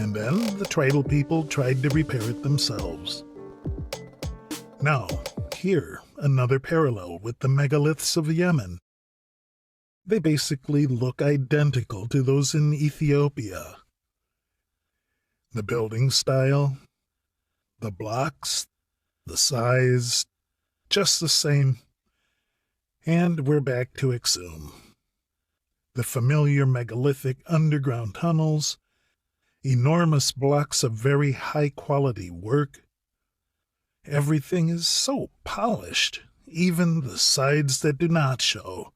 and then the tribal people tried to repair it themselves. Now, here, another parallel with the megaliths of Yemen. They basically look identical to those in Ethiopia. The building style, the blocks, the size, just the same. And we're back to Yhwh. The familiar megalithic underground tunnels, enormous blocks of very high-quality work. Everything is so polished, even the sides that do not show.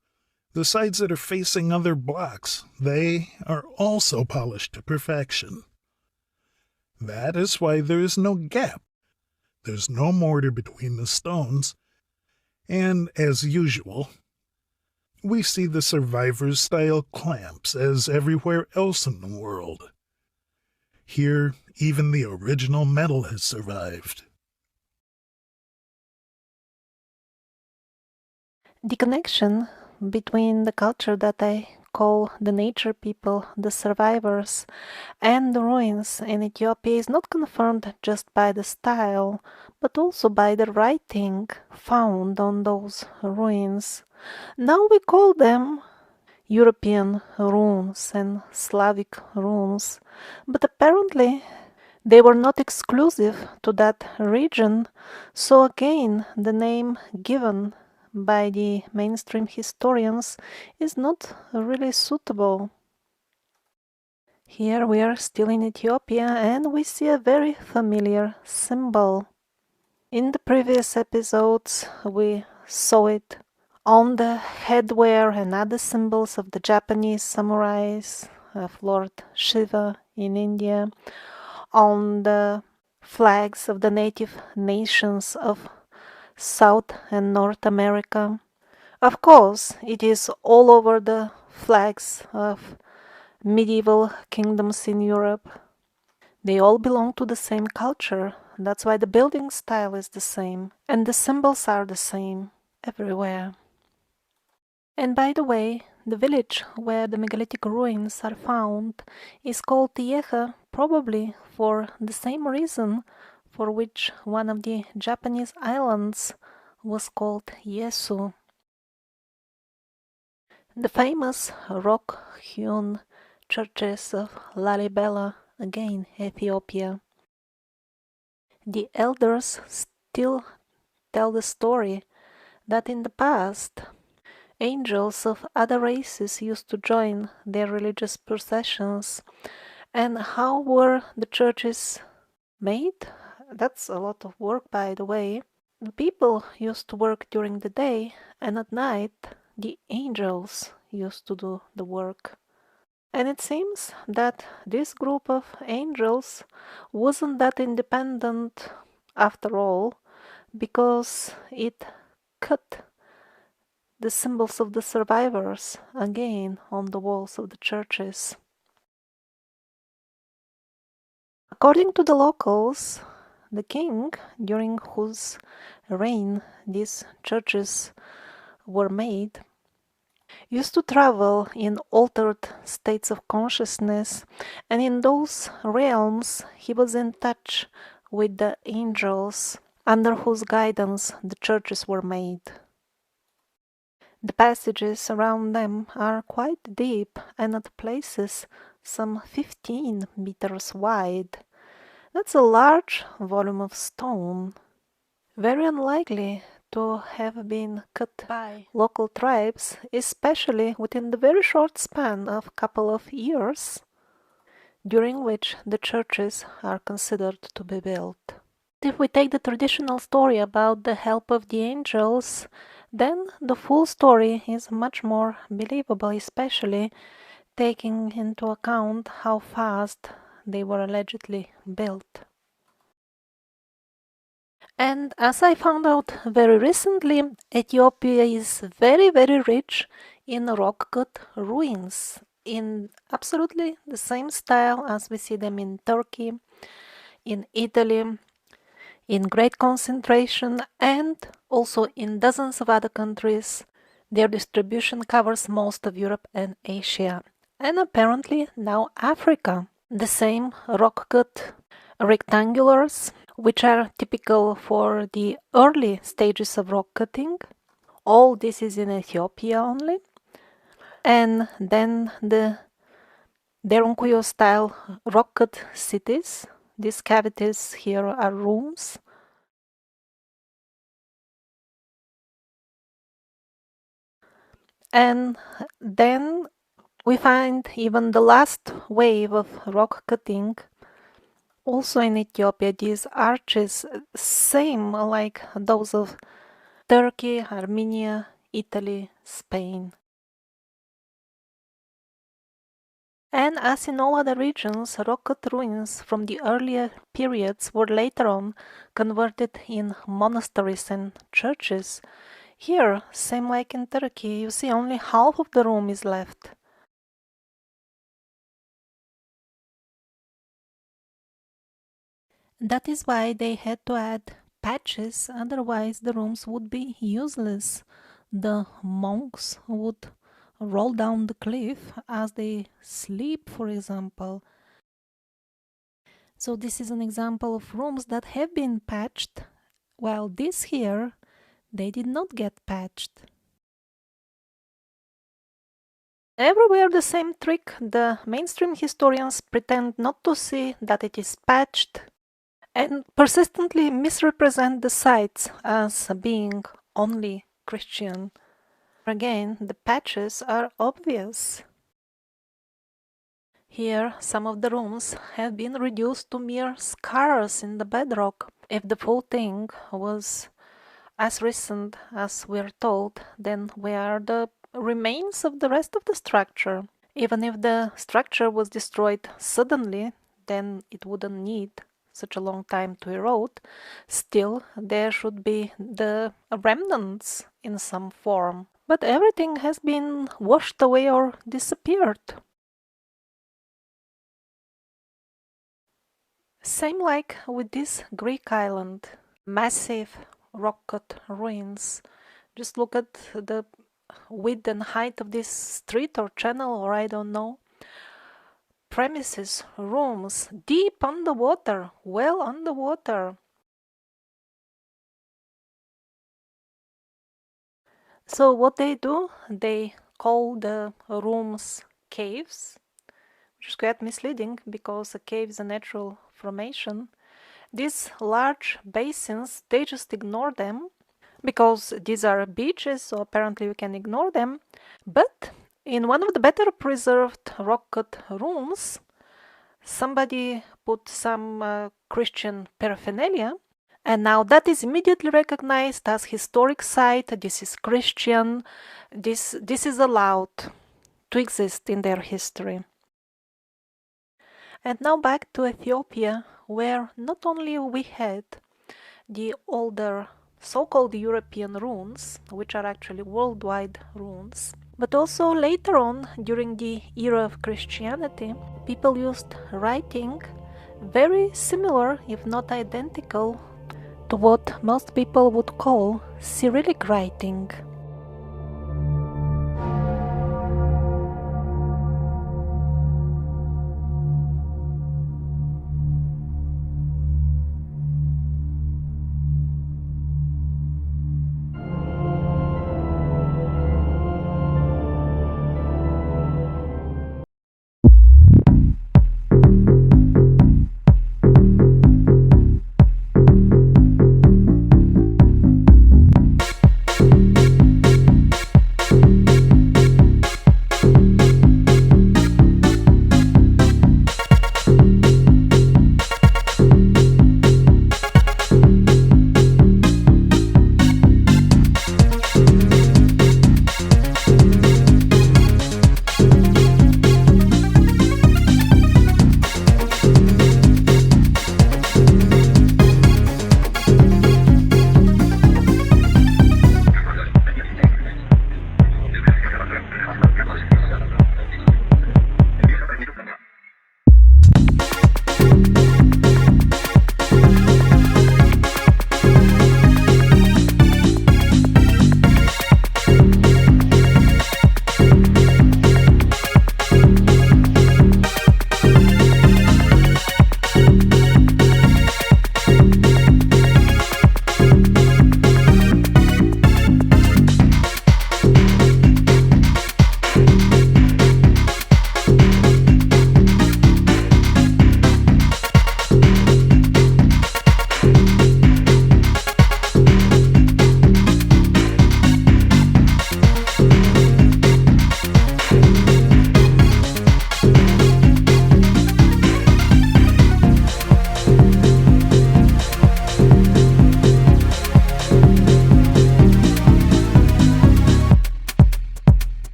The sides that are facing other blocks, they are also polished to perfection. That is why there is no gap. There's no mortar between the stones, and as usual, we see the survivor-style clamps as everywhere else in the world. Here, even the original metal has survived. The connection between the culture that I call the nature people, the survivors, and the ruins in Ethiopia is not confirmed just by the style, but also by the writing found on those ruins. Now we call them European runes and Slavic runes, but apparently they were not exclusive to that region, so again the name given by the mainstream historians is not really suitable. Here we are still in Ethiopia and we see a very familiar symbol. In the previous episodes we saw it on the headwear and other symbols of the Japanese samurais, of Lord Shiva in India, on the flags of the native nations of South and North America. Of course, it is all over the flags of medieval kingdoms in Europe. They all belong to the same culture. That's why the building style is the same, and the symbols are the same everywhere. And by the way, the village where the megalithic ruins are found is called Yhwh, probably for the same reason for which one of the Japanese islands was called Yesu. The famous rock-hewn churches of Lalibela, again Ethiopia. The elders still tell the story that in the past, angels of other races used to join their religious processions. And how were the churches made? That's a lot of work, by the way. The people used to work during the day, and at night the angels used to do the work. And it seems that this group of angels wasn't that independent after all, because it cut the symbols of the survivors again on the walls of the churches. According to the locals, the king, during whose reign these churches were made, used to travel in altered states of consciousness, and in those realms he was in touch with the angels under whose guidance the churches were made. The passages around them are quite deep and at places some 15 meters wide. That's a large volume of stone, very unlikely to have been cut by local tribes, especially within the very short span of a couple of years during which the churches are considered to be built. If we take the traditional story about the help of the angels, then the full story is much more believable, especially taking into account how fast they were allegedly built. And as I found out very recently, Ethiopia is very, very rich in rock-cut ruins, in absolutely the same style as we see them in Turkey, in Italy, in great concentration, and also in dozens of other countries. Their distribution covers most of Europe and Asia, and apparently now Africa. The same rock-cut rectangulars, which are typical for the early stages of rock cutting. All this is in Ethiopia only. And then the Derunkuyo style rock cut cities. These cavities here are rooms. And then we find even the last wave of rock cutting also in Ethiopia. These arches, same like those of Turkey, Armenia, Italy, Spain. And as in all other regions, rock-cut ruins from the earlier periods were later on converted in monasteries and churches. Here, same like in Turkey, you see only half of the room is left. That is why they had to add patches, otherwise the rooms would be useless. The monks would roll down the cliff as they sleep, for example. So this is an example of rooms that have been patched, while this here, they did not get patched. Everywhere the same trick. The mainstream historians pretend not to see that it is patched and persistently misrepresent the sites as being only Christian. Again, the patches are obvious. Here, some of the rooms have been reduced to mere scars in the bedrock. If the full thing was as recent as we're told, then where are the remains of the rest of the structure? Even if the structure was destroyed suddenly, then it wouldn't need such a long time to erode. Still, there should be the remnants in some form. But everything has been washed away or disappeared. Same like with this Greek island. Massive rock-cut ruins. Just look at the width and height of this street or channel, or I don't know. Premises, rooms, deep underwater, well underwater. So what they do, they call the rooms caves, which is quite misleading because a cave is a natural formation. These large basins, they just ignore them because these are beaches, so apparently we can ignore them. But in one of the better preserved rock-cut rooms, somebody put some Christian paraphernalia, and now that is immediately recognized as historic site. This is Christian. This is allowed to exist in their history. And now back to Ethiopia, where not only we had the older so-called European runes, which are actually worldwide runes, but also later on, during the era of Christianity, people used writing very similar, if not identical, to what most people would call Cyrillic writing.